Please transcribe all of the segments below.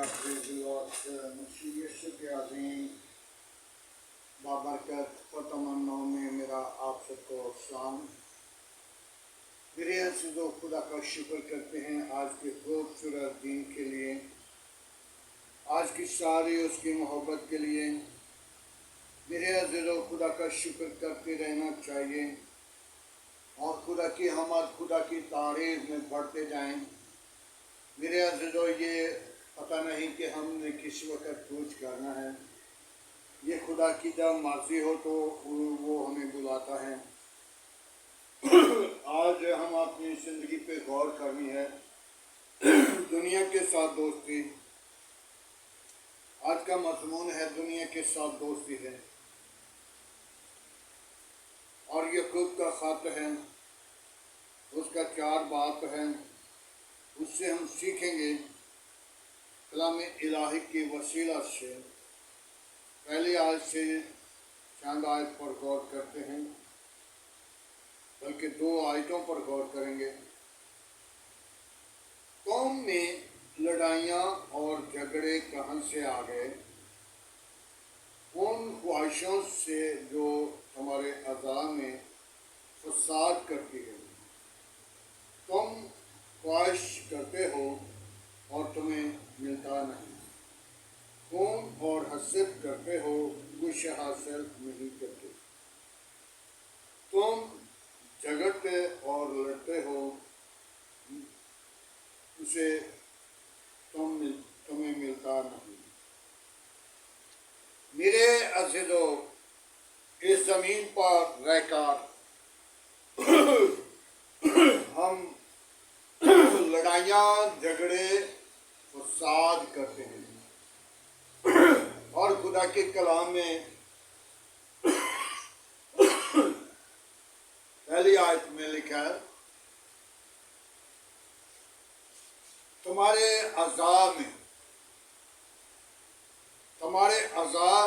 मसीह के अज़ीम बाबरकत फ़तमन्नों में मेरा आप सबको सलाम। मेरे अज़ीज़ों, खुदा का शुक्र करते हैं आज के खूबसूरत दिन के लिए, आज की सारी उसकी मोहब्बत के लिए। मेरे अज़ीज़ों, खुदा का शुक्र करते रहना चाहिए और खुदा की तारीफ़ में बढ़ते जाएं। मेरे अज़ीज़ों, ये पता नहीं कि हमने किस वक्त कुछ करना है। ये खुदा की जब मर्ज़ी हो तो वो हमें बुलाता है। आज हम अपनी ज़िंदगी पे गौर करनी है। दुनिया के साथ दोस्ती, आज का मज़मून है दुनिया के साथ दोस्ती है। और याकूब का ख़त है, उसका 4 बात है। उससे हम सीखेंगे कलाम इलाही की वसीला से। पहली आयत से चंद आयत पर गौर करते हैं, बल्कि 2 आयतों पर गौर करेंगे। कौम में लड़ाइयाँ और झगड़े कहाँ से आ गए? उन ख्वाहिशों से जो हमारे अज़ा में फसाद करती है। तुम ख्वाहिश करते हो और तुम्हें मिलता नहीं, खून और हसद करते हो, कुछ हासिल नहीं करते। तुम झगड़ते और लड़ते हो, उसे तुम्हें मिलता नहीं। मेरे अज़ीज़ों, इस ज़मीन पर रहकर हम लड़ाइयाँ झगड़े फसाद करते हैं। और खुदा के कलाम में पहली आयत में लिखा है, तुम्हारे अज़ा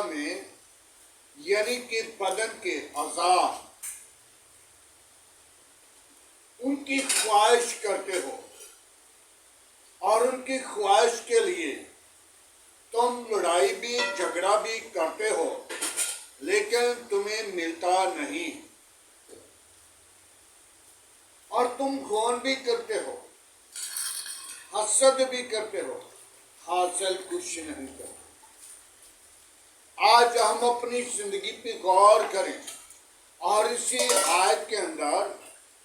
में यानी कि बदन के अज़ा, उनकी ख्वाहिश करते हो और उनकी ख्वाहिश के लिए तुम लड़ाई भी झगड़ा भी करते हो, लेकिन तुम्हें मिलता नहीं। और तुम खून भी करते हो, हसद भी करते हो, हासिल कुछ नहीं करते। आज हम अपनी जिंदगी पे गौर करें और इसी आयत के अंदर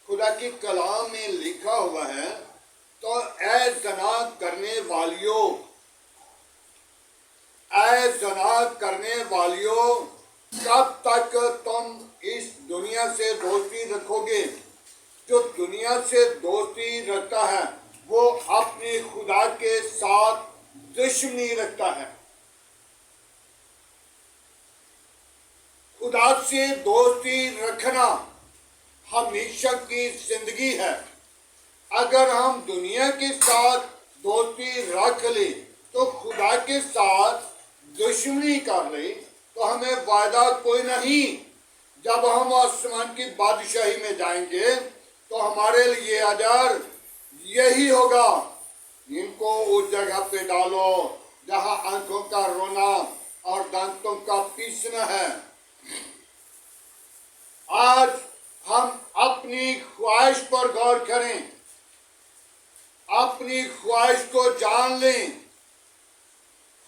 खुदा की कलाम में लिखा हुआ है, तो ऐ ज़ना करने वालियों, कब तक तुम इस दुनिया से दोस्ती रखोगे? जो दुनिया से दोस्ती रखता है वो अपने खुदा के साथ दुश्मनी रखता है। खुदा से दोस्ती रखना हमेशा की जिंदगी है। अगर हम दुनिया के साथ दोस्ती रख ले तो खुदा के साथ दुश्मनी कर ले तो हमें वायदा कोई नहीं। जब हम आसमान की बादशाही में जाएंगे तो हमारे लिए अजर यही होगा, इनको उस जगह पे डालो जहां आंखों का रोना और दांतों का पीसना है। आज हम अपनी ख्वाहिश पर गौर करें, अपनी ख्वाहिश को जान लें।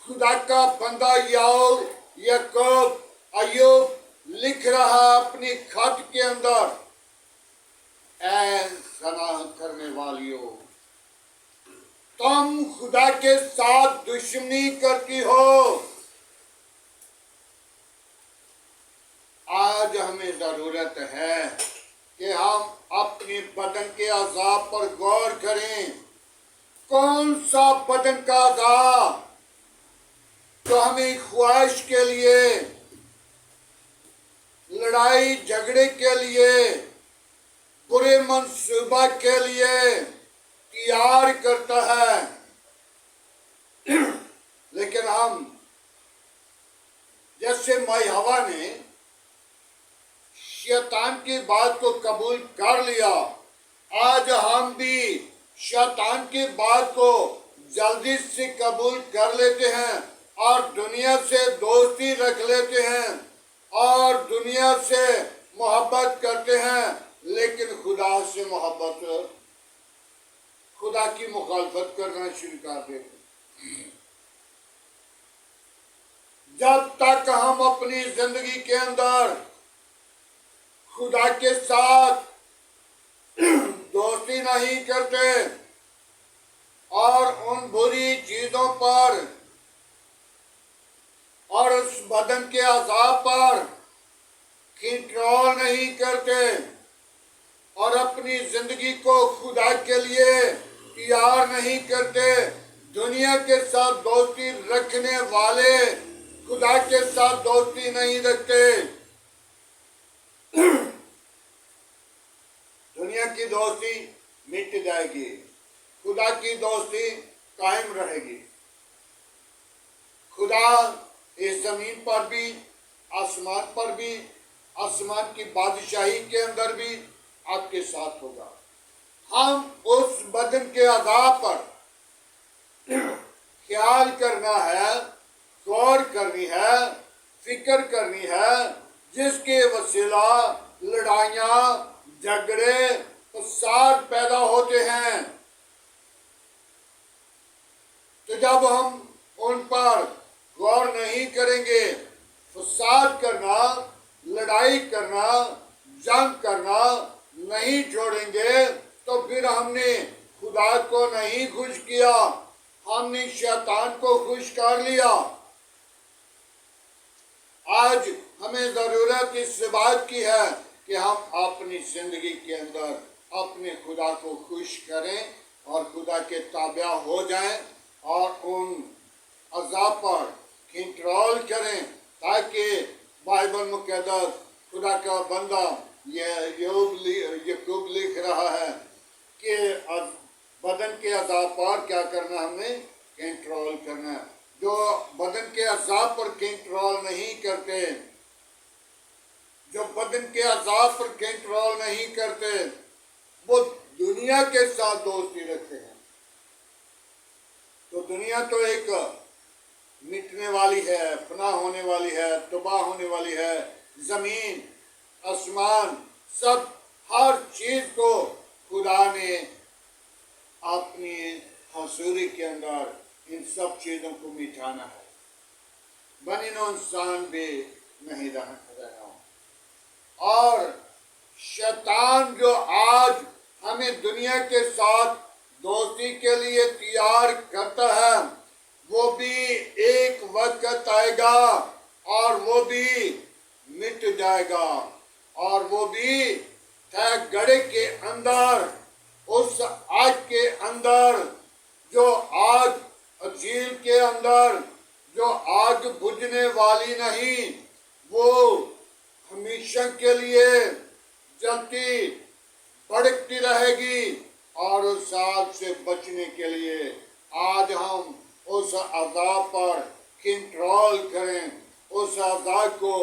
खुदा का बंदा याकूब अय्यूब लिख रहा अपनी खत के अंदर, ऐ ज़ना करने वालियों, तुम खुदा के साथ दुश्मनी करती हो। आज हमें जरूरत है कि हम अपने बदन के अज़ा पर गौर करें। कौन सा बदन का अज़ा तो हमें ख्वाहिश के लिए, लड़ाई झगड़े के लिए, बुरे मंसूबा के लिए तैयार करता है। लेकिन हम जैसे माई हवा ने शैतान की बात को कबूल कर लिया, आज हम भी शैतान की बात को जल्दी से कबूल कर लेते हैं और दुनिया से दोस्ती रख लेते हैं और दुनिया से मोहब्बत करते हैं, लेकिन खुदा से मोहब्बत, खुदा की मुखालफत करना शुरू कर देते हैं। जब तक हम अपनी जिंदगी के अंदर खुदा के साथ दोस्ती नहीं करते और उन बुरी चीजों पर और उस बदन के अज़ाब पर कंट्रोल नहीं करते और अपनी जिंदगी को खुदा के लिए तैयार नहीं करते, दुनिया के साथ दोस्ती रखने वाले खुदा के साथ दोस्ती नहीं रखते। दुनिया की दोस्ती मिट जाएगी, खुदा की दोस्ती कायम रहेगी। खुदा इस जमीन पर भी, आसमान पर भी, आसमान की बादशाही के अंदर भी आपके साथ होगा। हम उस बदन के अज़ाब पर ख्याल करना है, गौर करनी है, फिक्र करनी है, जिसके वसीला लड़ाइयाँ, झगड़े, फसाद पैदा होते हैं। तो जब हम उन पर गौर नहीं करेंगे, फसाद करना, लड़ाई करना, जंग करना नहीं छोड़ेंगे, तो फिर हमने खुदा को नहीं खुश किया, हमने शैतान को खुश कर लिया। आज हमें जरूरत इस बात की है कि हम अपनी जिंदगी के अंदर अपने खुदा को खुश करें और खुदा के ताबा हो जाएं और उन अज़ाब पर कंट्रोल करें, ताकि बाइबल मुक़द्दस खुदा का बंदा याकूब लिख रहा है कि बदन के अज़ाब पर क्या करना, हमें कंट्रोल करना है। जो बदन के अज़ाब पर कंट्रोल नहीं करते, जो बदन के अज़ाब पर कंट्रोल नहीं करते, वो दुनिया के साथ दोस्ती रखते हैं। तो दुनिया तो एक मिटने वाली है, फना होने वाली है, तबाह होने वाली है। जमीन, आसमान, सब हर चीज को खुदा ने अपनी हसूरी के अंदर इन सब चीजों को मिटाना है। बनी नो इंसान भी नहीं रहना। और शैतान जो आज हमें दुनिया के साथ दोस्ती के लिए तैयार करता है, वो भी एक वक्त आएगा और वो भी मिट जाएगा, और वो भी तय गड़े के अंदर, उस आग के अंदर, जो आग झील के अंदर, जो आग बुझने वाली नहीं, वो हमेशा के लिए जलती भड़कती रहेगी। और उस आग से बचने के लिए आज हम उस अज़ाब पर कंट्रोल करें, उस अज़ाब को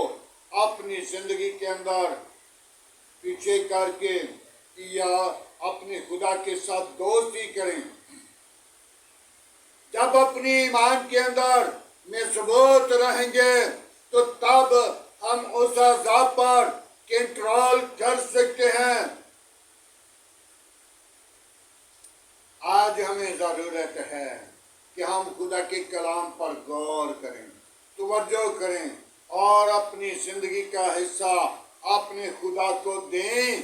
अपनी जिंदगी के अंदर पीछे करके या अपने खुदा के साथ दोस्ती करें। जब अपनी ईमान के अंदर मजबूत रहेंगे, तो तब हम उस अज़ाब पर कंट्रोल कर सकते हैं। आज हमें जरूरत है कि हम खुदा के कलाम पर गौर करें, तवज्जो करें और अपनी जिंदगी का हिस्सा अपने खुदा को दें।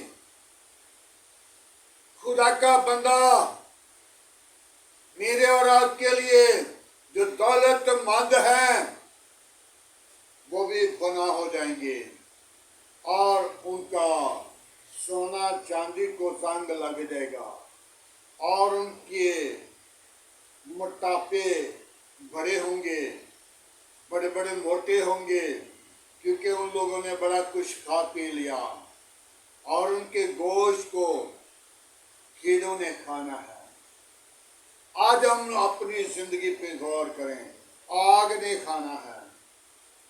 खुदा का बंदा मेरे और आपके लिए जो दौलतमंद है, वो भी फना हो जाएंगे और उनका सोना चांदी को संग लग जाएगा और उनके मोटापे बड़े होंगे, बड़े बड़े मोटे होंगे, क्योंकि उन लोगों ने बड़ा कुछ खा पी लिया और उनके गोश्त को कीड़ों ने खाना है। आज हम अपनी जिंदगी पे गौर करें। आग ने खाना है,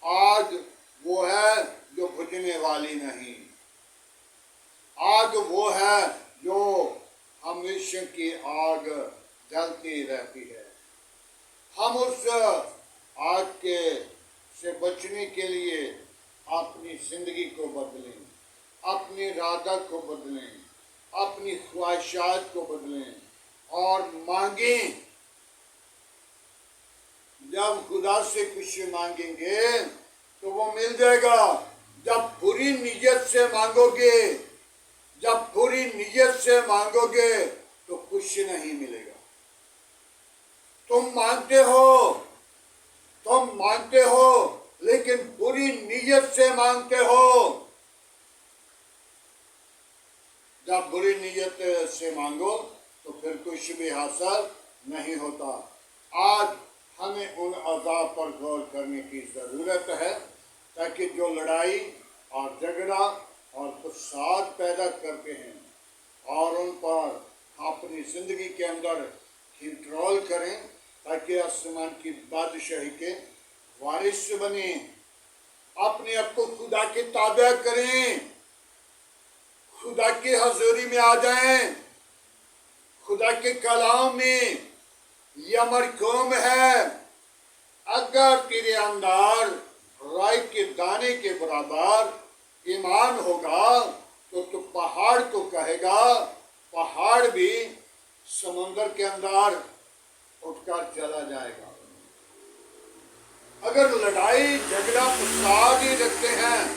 आग वो है जो बुझने वाली नहीं, आग वो है जो हमेशा की आग जलती रहती है। हम उस आग के से बचने के लिए अपनी जिंदगी को बदलें, अपनी इरादा को बदलें, अपनी ख्वाहिशात को बदलें और मांगें। जब खुदा से कुछ मांगेंगे तो वो मिल जाएगा। जब पूरी नीयत से मांगोगे, जब पूरी नीयत से मांगोगे तो कुछ नहीं मिलेगा। तुम मांगते हो लेकिन पूरी नीयत से मांगते हो। जब बुरी नीयत से मांगो तो फिर कुछ भी हासिल नहीं होता। आज हमें उन अज़ाब पर गौर करने की ज़रूरत है ताकि जो लड़ाई और झगड़ा और फसाद पैदा करते हैं और उन पर अपनी ज़िंदगी के अंदर कंट्रोल करें ताकि आसमान की बादशाही के वारिस बने। अपने आप को खुदा के ताबे करें, खुदा की हजूरी में आ जाएं। खुदा के कलाम में यह मरकूम है, अगर तेरे अंदर राई के दाने के बराबर ईमान होगा तो तू पहाड़ को कहेगा, पहाड़ भी समंदर के अंदर उठकर चला जाएगा। अगर लड़ाई झगड़ा फसाद ही रखते हैं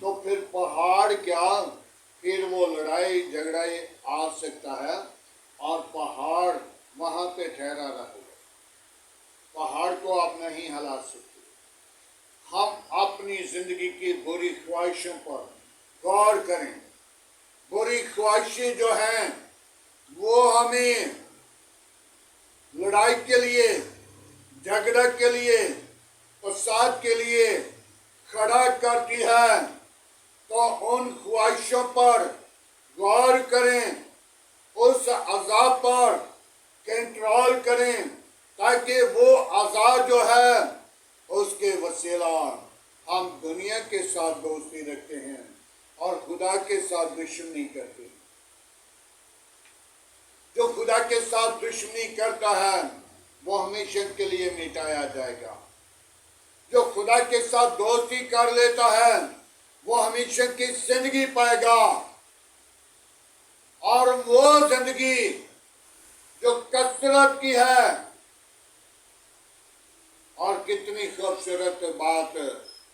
तो फिर पहाड़ क्या, फिर वो लड़ाई झगड़ा आ सकता है और पहाड़ वहां पे ठहरा रहेगा। पहाड़ को आप नहीं हिला सकते। हम अपनी जिंदगी की बुरी ख्वाहिशों पर गौर करें। बुरी ख्वाहिशें जो हैं वो हमें लड़ाई के लिए, झगड़ा के लिए, फसाद के लिए खड़ा करती है। तो उन ख्वाहिशों पर गौर करें, उस अज़ाब पर कंट्रोल करें ताकि वो अज़ाब जो है उसके वसीला हम दुनिया के साथ दोस्ती रखते हैं और खुदा के साथ दुश्मनी करते हैं। जो खुदा के साथ दुश्मनी करता है वो हमेशा के लिए मिटाया जाएगा। जो खुदा के साथ दोस्ती कर लेता है वो हमेशा की जिंदगी पाएगा। और वो जिंदगी जो कसरत की है। और कितनी खूबसूरत बात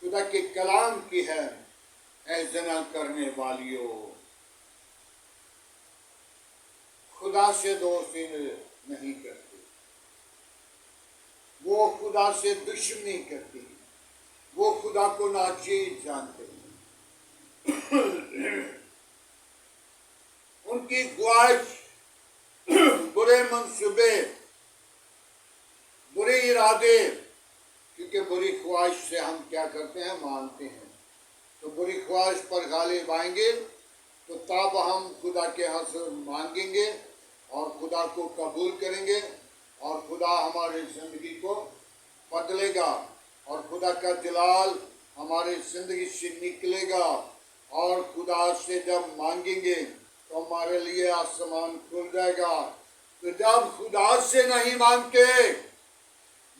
खुदा के कलाम की है, ऐ ज़ना करने वालियों, खुदा से दोस्ती नहीं करती, वो खुदा से दुश्मनी करती, वो खुदा को नाचीज जानते हैं। उनकी ख्वाहिश, बुरे मंसूबे, बुरे इरादे, क्योंकि बुरी ख्वाहिश से हम क्या करते हैं, मानते हैं। तो बुरी ख्वाहिश पर गालिब आएंगे तो तब हम खुदा के यहाँ से मांगेंगे और खुदा को कबूल करेंगे और खुदा हमारी जिंदगी को बदलेगा और खुदा का जलाल हमारी जिंदगी से निकलेगा। और खुदा से जब मांगेंगे तो हमारे लिए आसमान खुल जाएगा। तो जब खुदा से नहीं मांगते,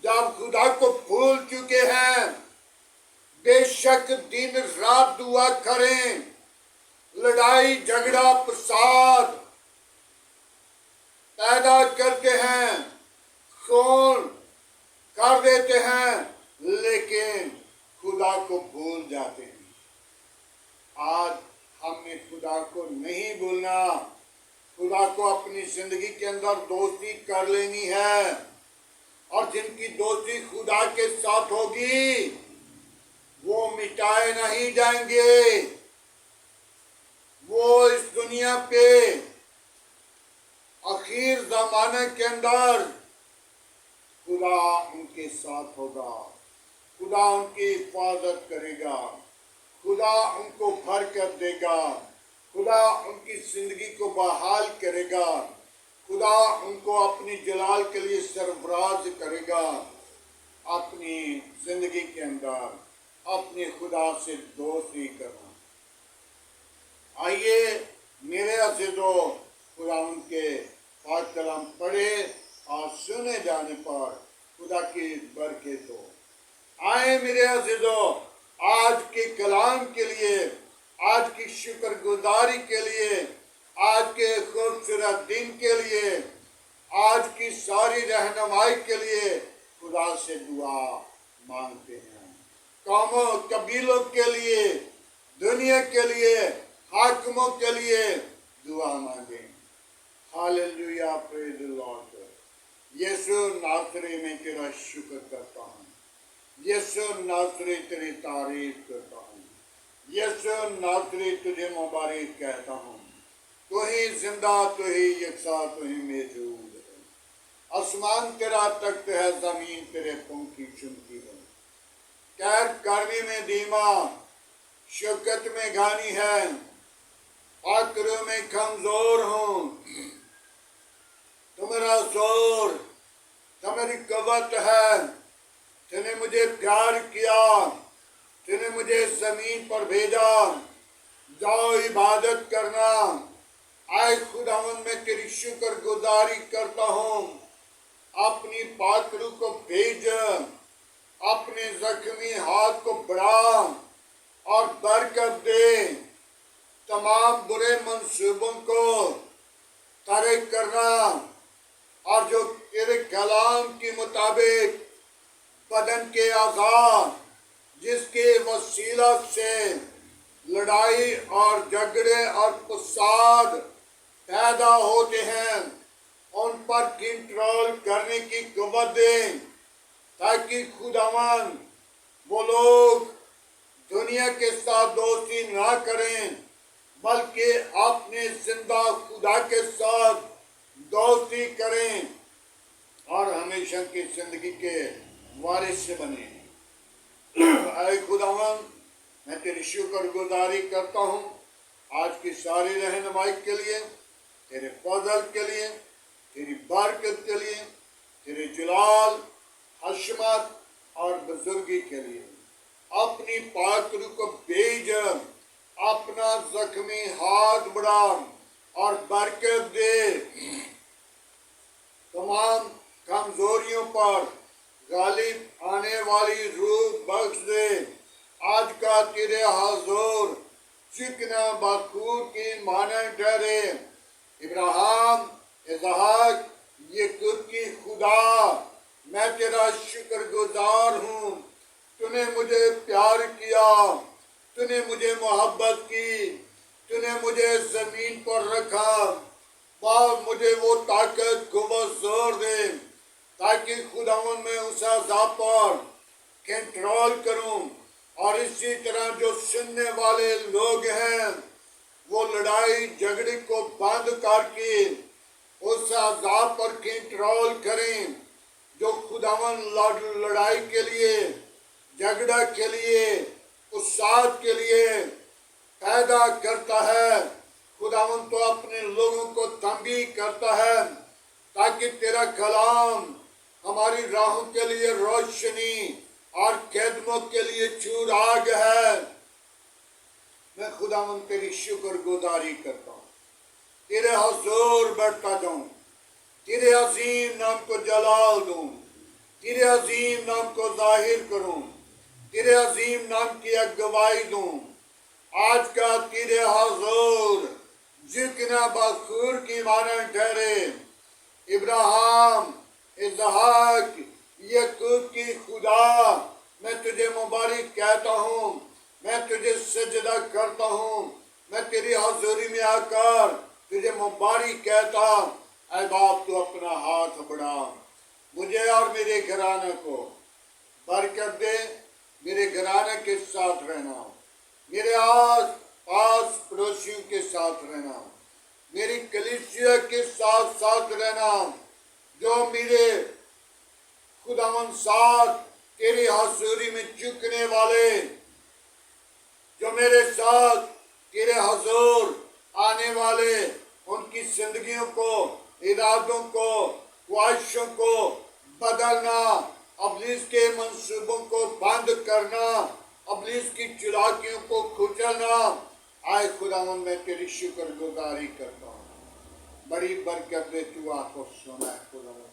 जब खुदा को भूल चुके हैं, बेशक दिन रात दुआ करें, लड़ाई झगड़ा फसाद पैदा करते हैं, खून कर देते हैं, लेकिन खुदा को भूल जाते हैं। आज हमने खुदा को नहीं भूलना, खुदा को अपनी जिंदगी के अंदर दोस्ती कर लेनी है। और जिनकी दोस्ती खुदा के साथ होगी वो मिटाए नहीं जाएंगे। वो इस दुनिया पे आखिर ज़माने के अंदर खुदा उनके साथ होगा, खुदा उनकी हिफाजत करेगा, खुदा उनको बरकत देगा, खुदा उनकी जिंदगी को बहाल करेगा, खुदा उनको अपनी जलाल के लिए सरफराज करेगा। अपनी जिंदगी के अंदर अपने खुदा से दोस्ती करना। आइए मेरे अज़ीज़ों, खुदा उनके पाक कलाम पढ़े और सुने जाने पर खुदा दिन के लिए, आज की सारी रहनुमाई के लिए खुदा से दुआ मांगते हैं। कौमों कबीलों के लिए, दुनिया के लिए, हाकिमों के लिए दुआ मांगे। Hallelujah, praise the Lord. Yeshu नासरी में तेरा शुक्र करता हूँ। यीशु नासरी तेरी तारीफ करता हूँ। यीशु नासरी तुझे मुबारक कहता हूँ। तू ही जिंदा, तू ही यकसा, तू ही मौजूद है। आसमान तेरा तख्त है, जमीन तेरे पंख की चुमकी है। कैर गर्मी में धीमा, शौकत में घानी है, आकरों में कमजोर हूँ। तो मेरा जोर, तो मेरी कवत है। तूने मुझे प्यार किया, तूने मुझे जमीन पर भेजा। जाओ इबादत करना। आए खुदावन में तेरी शुक्र गुजारी करता हूँ। अपनी पाकरू को भेज, अपने जख्मी हाथ को बढ़ा और बरकत दे। तमाम बुरे मंसूबों को तारीख करना और जो तेरे कलाम के मुताबिक बदन के आज़ाद जिसके वसीला से लड़ाई और झगड़े और फसाद पैदा होते हैं, उन पर कंट्रोल करने की कुव्वत दे, ताकि खुदावन वो लोग दुनिया के साथ दोस्ती ना करें, बल्कि अपने जिंदा खुदा के साथ दोस्ती करें और हमेशा की जिंदगी के वारिस से बने। ऐ खुदावन, मैं तेरी शुक्र गुजारी करता हूँ आज की सारी रहनुमाई के लिए, तेरे फजल के लिए, तेरी बरकत के लिए, तेरे जलाल, हशमत और बुजुर्गी के लिए। अपनी पाक रूह को भेज, अपना जख्मी हाथ बढ़ा और बरकत दे। तमाम कमजोरियों पर गालिब आने वाली रूह बख्श दे। आज का तेरे हुजूर चिकना बखूर की मानंद ठहरे। इब्राहिम, इसहाक, याकूब की खुदा, मैं तेरा शुक्रगुजार हूँ। तूने मुझे प्यार किया, तूने मुझे मोहब्बत की, तूने मुझे जमीन पर रखा। बाप मुझे वो ताकत कुव्वत जोर दे, ताकि खुदावन में उस अज़ाब पर कंट्रोल करूं। और इसी तरह जो सुनने वाले लोग हैं, वो लड़ाई झगड़े को बंद करके उस अज़ाब पर कंट्रोल करें जो खुदावन लड़ाई के लिए, झगड़ा के लिए, उत्साह के लिए पैदा करता है। खुदावन तो अपने लोगों को तंबीह करता है, ताकि तेरा कलाम हमारी राहों के लिए रोशनी और कदमों के लिए चुराग है। मैं खुदावन तेरी शुक्र गुजारी करता हूँ, तेरे हुजूर बैठता जाऊं, तेरे अजीम नाम को जलाल दूं, तेरे अजीम नाम को जाहिर करूं, तेरे अजीम नाम की अगवाई दूं। आज का तेरे हुजूर जितना बखूर की मानंद ठहरे। इब्राहिम, इसहाक, याकूब की खुदा, मैं तुझे मुबारक कहता हूँ, मैं तुझे सजदा करता हूँ, मैं तेरी हजूरी में आकर तुझे मुबारक कहता। ऐ बाप, तू अपना हाथ बढ़ा, मुझे और मेरे घराने को बरकत दे। मेरे घराने के साथ रहना, मेरे आस पास पड़ोसियों के साथ रहना, मेरी कलीसिया के साथ साथ रहना, जो मेरे खुदावन साथ तेरी हजूरी में झुकने वाले, जो मेरे साथ तेरे हजूर आने वाले, उनकी जिंदगियों को, इरादों को, ख्वाहिशों को बदलना, अबलीस के मंसूबों को बंद करना, अबलीस की चुलाकियों को कुचलना। आए खुदावन, मैं तेरी शुक्र गुजारी करता हूँ। बड़ी बरकत दे, तू आपको सुना है खुदावन।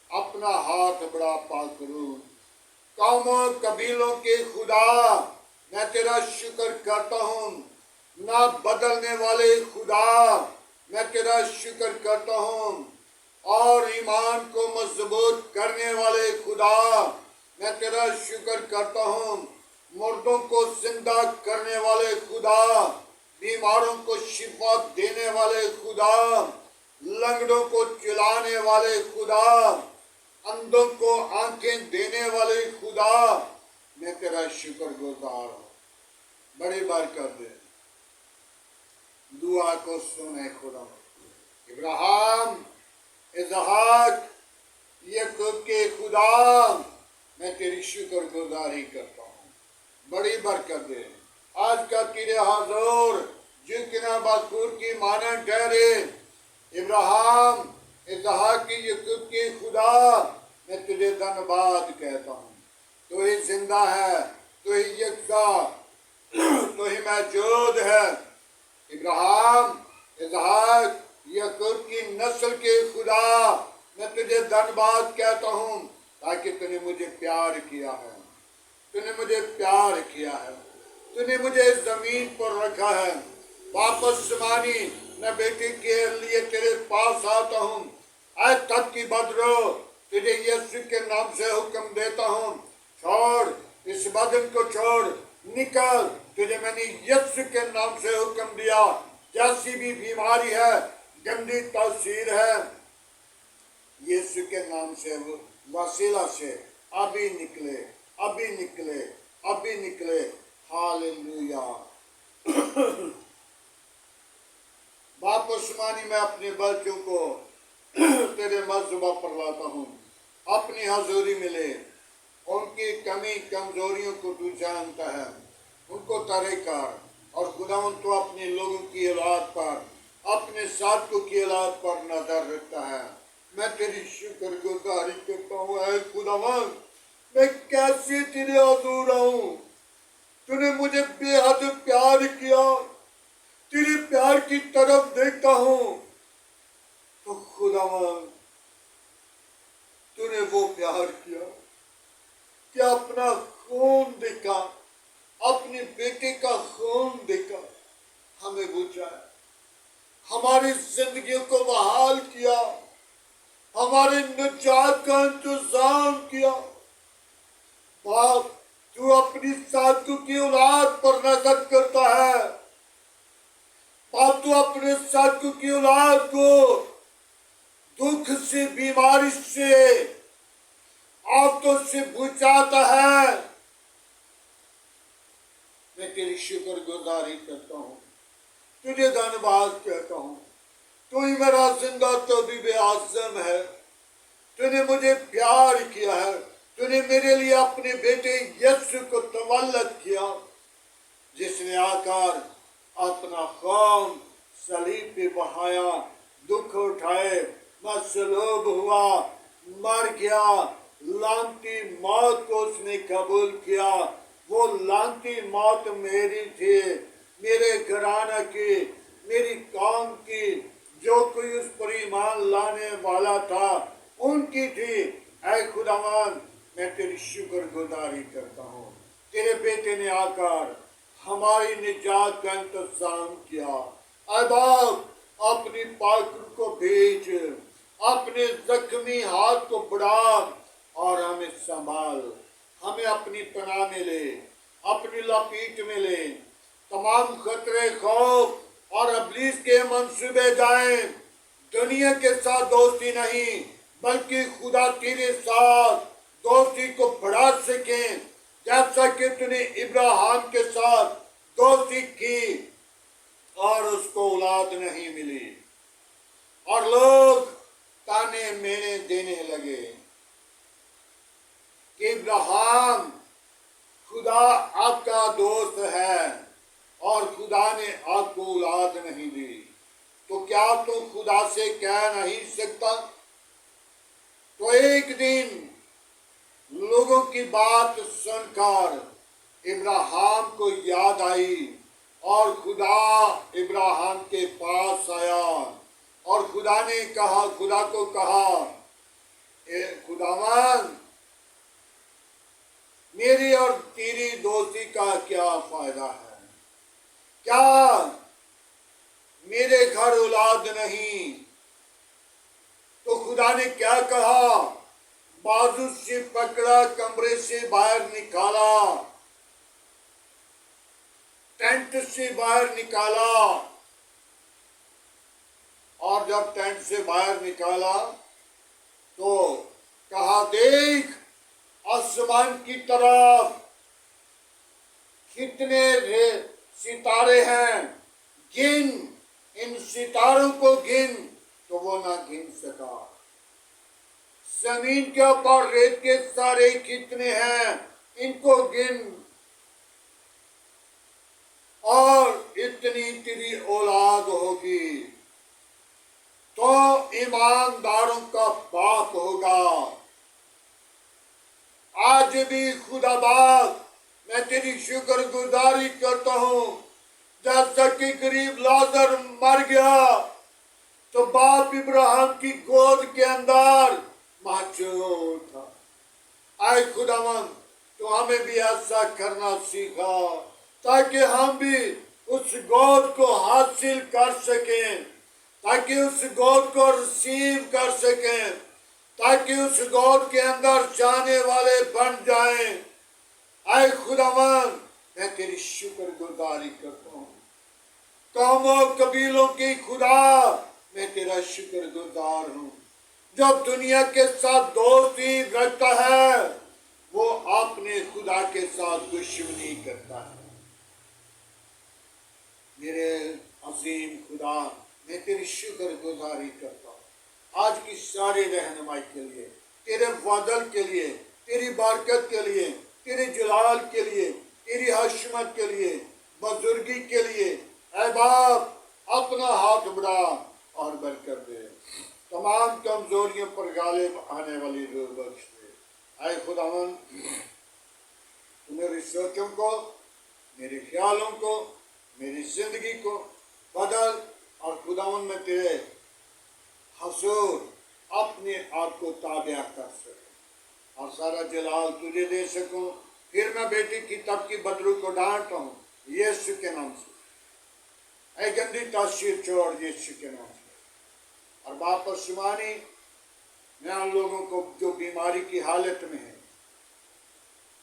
अपना हाथ बड़ा पाक करूँ। कौमों कबीलों के खुदा, मैं तेरा शुक्र करता हूँ। ना बदलने वाले खुदा, میں تیرا شکر کرتا ہوں، اور ایمان کو مضبوط کرنے والے خدا، میں تیرا شکر کرتا ہوں، مردوں کو زندہ کرنے والے خدا، بیماروں کو شفا دینے والے خدا، لنگڑوں کو چلانے والے خدا، اندھوں کو آنکھیں دینے والے خدا، میں تیرا شکر گزار ہوں۔ بڑی برکت دے، دعا کو سنے خدا۔ ابراہیم، اسحاق، یعقوب کے خدا، میں تیری شکر گزاری کرتا ہوں۔ بڑی برکت دے، آج کا تیرے حضور جھکنا بخور کی مانند ٹھہرے۔ ابراہیم، اسحاق کی، یعقوب کے خدا، میں تجھے دھنیواد کہتا ہوں۔ تو ہی زندہ ہے، تو ہی یکتا، تو ہی موجود ہے۔ ابراہیم، اسحاق، یعقوب کی نسل کے خدا، میں تجھے دھنیواد کہتا ہوں، تاکہ تو نے مجھے پیار کیا ہے، تو نے مجھے پیار کیا ہے، تو نے مجھے اس زمین پر رکھا ہے۔ واپس سمانی، میں بیٹی کے لیے تیرے پاس آتا ہوں۔ اے تب کی بدرو، تجھے یسوع کے نام سے حکم دیتا ہوں، چھوڑ اس بدن کو، چھوڑ، نکل۔ تجھے میں نے یسوع کے نام سے حکم دیا، جیسی بھی بیماری ہے، گندی تاثیر ہے، یسوع کے نام سے، وسیلہ سے ابھی نکلے، ابھی نکلے، ابھی نکلے۔ ہاللویا۔ واپس مانی، میں اپنے بچوں کو تیرے مذبح پر لاتا ہوں، اپنی حضوری ملے۔ ان کی کمی کمزوریوں کو تو جانتا ہے، ان کو ترے کر، اور خداوند تو اپنے لوگوں کی اولاد پر، اپنے ساتھوں کی اولاد پر نظر رکھتا ہے۔ میں تیری شکر گزاری کرتا ہوں۔ اے خداوند، میں کیسے تیرے حضور آؤں؟ تو نے مجھے بے حد پیار کیا، تیرے پیار کی طرف دیکھتا ہوں، تو خداوند تو نے وہ پیار کیا کہ اپنا خون دیکھا، اپنے بیٹے کا خون دیکھا، ہمیں بچایا، ہماری زندگیوں کو بحال کیا، ہمارے نجات کا انتظام کیا۔ باپ، تو اپنی ساتھوں کی اولاد پر نظر کرتا ہے۔ باپ، تو اپنے ساتھوں کی اولاد کو دکھ سے، بیماری سے، آفتوں سے بچاتا ہے۔ میں تیری شکر گزاری کرتا ہوں، تجھے دھنیواد کہتا ہوں۔ تو ہی میرا زندہ طبیب اعظم ہے، تو نے مجھے پیار کیا ہے، تو نے میرے لیے اپنے بیٹے یسوع کو تولد کیا، جس نے آ کر اپنا خون صلیب پہ بہایا، دکھ اٹھائے، مصلوب ہوا، مر گیا، لعنتی موت کو اس نے قبول کیا۔ وہ لعنتی موت میری تھی، میرے گھرانہ کی، میری قوم کی، جو کوئی اس پر ایمان لانے والا تھا، ان کی تھی۔ اے خداوند، میں تیری شکر گزاری کرتا ہوں، تیرے بیٹے نے آ کر ہماری نجات کا انتظام کیا۔ اے باپ، اپنی پاک روح کو بھیج، اپنے زخمی ہاتھ کو بڑھا، اور ہمیں سنبھال، ہمیں اپنی پناہ میں لے، اپنی لپیٹ میں لے۔ تمام خطرے، خوف اور ابلیس کے منصوبے جائیں، دنیا کے ساتھ دوستی نہیں، بلکہ خدا تیرے ساتھ دوستی کو بڑھا سکیں، جیسا کہ تو نے ابراہیم کے ساتھ دوستی کی اور اس کو اولاد نہیں ملی، اور لوگ تانے مینے دینے لگے کہ ابراہیم، خدا آپ کا دوست ہے اور خدا نے آپ کو اولاد نہیں دی، تو کیا تو خدا سے کہہ نہیں سکتا؟ تو ایک دن لوگوں کی بات سن کر ابراہیم کو یاد آئی، اور خدا ابراہیم کے پاس آیا، اور خدا نے کہا، خدا کو کہا، اے خداوند، میری اور تیری دوستی کا کیا فائدہ ہے؟ کیا میرے گھر اولاد نہیں، تو خدا نے کیا کہا؟ بازو سے پکڑا، کمرے سے باہر نکالا، ٹینٹ سے باہر نکالا، اور جب ٹینٹ سے باہر نکالا تو کہا دیکھ آسمان کی طرف کتنے ستارے ہیں، گن ان ستاروں کو گن، تو وہ نہ گن سکا۔ زمین کے اوپر ریت کے سارے کتنے ہیں، ان کو گن، اور اتنی تیری اولاد ہوگی تو ایمانداروں کا باپ ہوگا۔ آج بھی خدا باپ میں تیری شکر گزاری کرتا ہوں، جیسا کہ غریب لازر مر گیا تو باپ ابراہیم کی گود کے اندر محشور تھا۔ اے خداوند تو ہمیں بھی ایسا کرنا سیکھا تاکہ ہم بھی اس گود کو حاصل کر سکیں، تاکہ اس گود کو ریسیو کر سکیں، تاکہ اس گود کے اندر جانے والے بن جائیں۔ اے خداوند میں تیری شکر گزاری کرتا ہوں، قوموں قبیلوں کی خدا میں تیرا شکر گزار ہوں، جو دنیا کے ساتھ دوستی رکھتا ہے وہ اپنے خدا کے ساتھ دشمنی کرتا ہے۔ میرے عظیم خدا میں تیری شکر گزاری کرتا ہوں آج کی ساری رہنمائی کے لیے، تیرے فضل کے لیے، تیری برکت کے لیے، تیرے جلال کے لیے، تیری حشمت کے لیے، بزرگی کے لیے۔ اے باپ اپنا ہاتھ بڑھا اور برکت دے، تمام کمزوریوں پر غالب آنے والی روح بخش دے۔ اے خداوند تو میری سوچوں کو، میرے خیالوں کو، میری زندگی کو بدل، اور خداوند میں تیرے حضور اپنے آپ کو تابع کر سکوں اور سارا جلال تجھے دے سکوں۔ پھر میں بیٹی کی تب کی بدرو کو ڈانٹتا ہوں یسوع کے نام سے، اے گندی تاثیر چھوڑ یسوع کے نام سے۔ اور باپ آسمانی میں ان لوگوں کو جو بیماری کی حالت میں ہے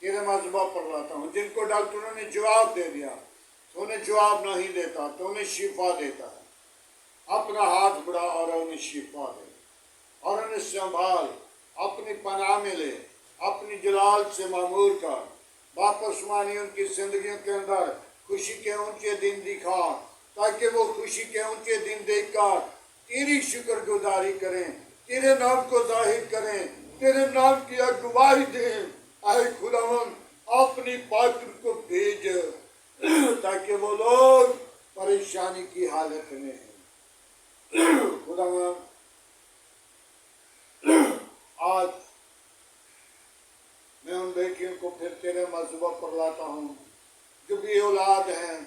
تیرے مذبح پر لاتا ہوں، جن کو ڈاکٹروں نے جواب دے دیا، تو انہیں جواب نہیں دیتا، تو انہیں شفا دیتا ہے۔ اپنا ہاتھ بڑھا اور انہیں شفا دے اور انہیں سنبھال، اپنی پناہ میں لے، اپنی جلال سے معمور کر۔ باپ آسمانی ان کی زندگیوں کے اندر خوشی کے اونچے دن دکھا، تاکہ وہ خوشی کے اونچے دن دیکھ کر تیری شکر گزاری کریں، تیرے نام کو ظاہر کریں، تیرے نام کی گواہی دیں۔ اے خداوند اپنی پاکر کو بھیج تاکہ وہ لوگ پریشانی کی حالت میں ہیں۔ خداوند آج میں ان بیٹیوں کو پھر تیرے مذبح پر لاتا ہوں جو بھی اولاد ہیں،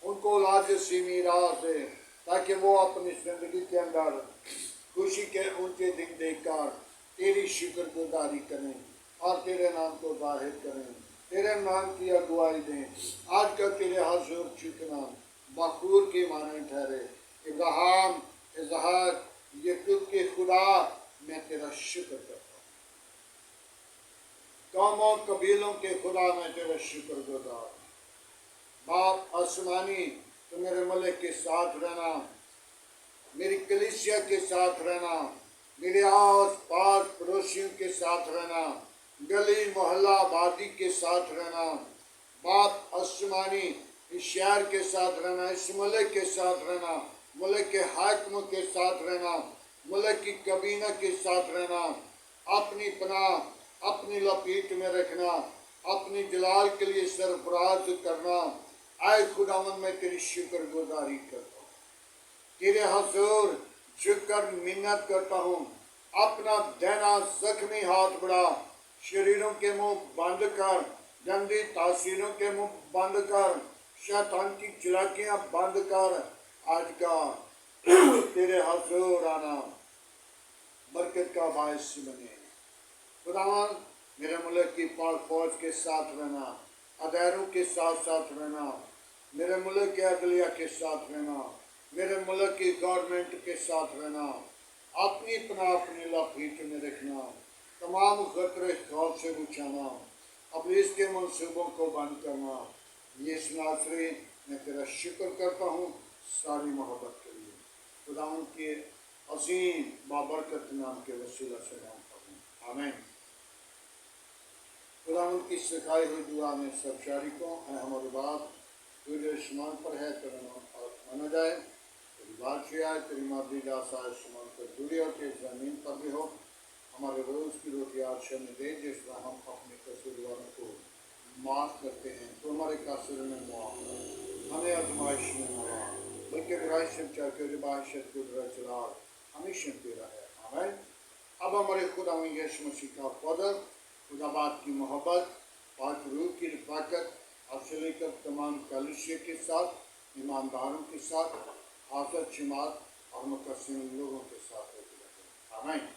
ان کو اولاد سے میراث ہے، تاکہ وہ اپنی زندگی کے اندر خوشی کے اونچے دن دیکھ کر تیری شکر گزاری کریں اور تیرے نام کو ظاہر کریں، تیرے نام کی اگوائی دیں۔ آج کا تیرے حضور چکنا مقبول کی مانند ٹھہرے۔ ابراہیم، اسحاق، یعقوب کے خدا میں تیرا شکر کرتا ہوں، قوموں قبیلوں کے خدا میں تیرا شکر گزار۔ باپ آسمانی تو میرے ملک کے ساتھ رہنا، میری کلیسیا کے ساتھ رہنا، میرے آس پاس پڑوسیوں کے ساتھ رہنا، گلی محلہ آبادی کے ساتھ رہنا۔ باپ آسمانی اس شہر کے ساتھ رہنا، اس ملک کے ساتھ رہنا، ملک کے حاکموں کے ساتھ رہنا، ملک کی کابینہ کے ساتھ رہنا، اپنی پناہ اپنی لپیٹ میں رکھنا، اپنی جلال کے لیے سرفراز کرنا۔ اے خداوند میں تیری شکر گزاری کرتا ہوں، تیرے حضور جھک کر منت کرتا ہوں، اپنا دینا زخمی ہاتھ بڑھا، شریروں کے منہ بند کر، گندی تاثیروں کے منہ بند کر، شیطان کی چلاکیاں بند کر۔ آج کا تیرے حضور آنا برکت کا باعث بنے۔ خداوند میرے ملک کی پاک فوج کے ساتھ رہنا، اداروں کے ساتھ ساتھ رہنا، میرے ملک کے عدلیہ کے ساتھ رہنا، मेरे मुल्क की गवर्नमेंट के साथ रहना, अपनी पनाह अपनी लपेट में रखना, तमाम खतरे खौफ से बचाना, अब इसके मंसूबों को बंद करना। ये नाज़रीन, मैं तेरा शुक्र करता हूँ सारी मोहब्बत के लिए। खुदा के अजीम बाबरकत नाम के वसीला से मांगता हूँ, आमीन। खुदा की सिखाई हुई दुआ में सब शारिकों हमारे बाप तुझे आसमान पर है, तेरा नाम पाक माना जाए, तेरी बादशाही आए, तेरी मर्जी जैसा आसमान पर दूरी हो के ज़मीन पर भी हो। हमारे रोज़ की रोटी आज हमें दे, जिस तरह हम अपने कसूरवारों को माफ़ करते हैं, तो हमारे कसूर में माफ़ कर, हमें आजमाइश में न ला, बल्कि बुराई से बचा के बादशाह कुदरत जलाल हमेशा तेरा है, आमीन। अब हमारे खुदा यीशु मसीह का फजल, खुदा बाप की मोहब्बत, पाक रूह की रफ़ाकत और से लेकर तमाम कलीसिया के साथ, ईमानदारों के साथ, हाफ़िज़ जमात और मुक़स्सिम लोगों के साथ होती रहे, आमीन।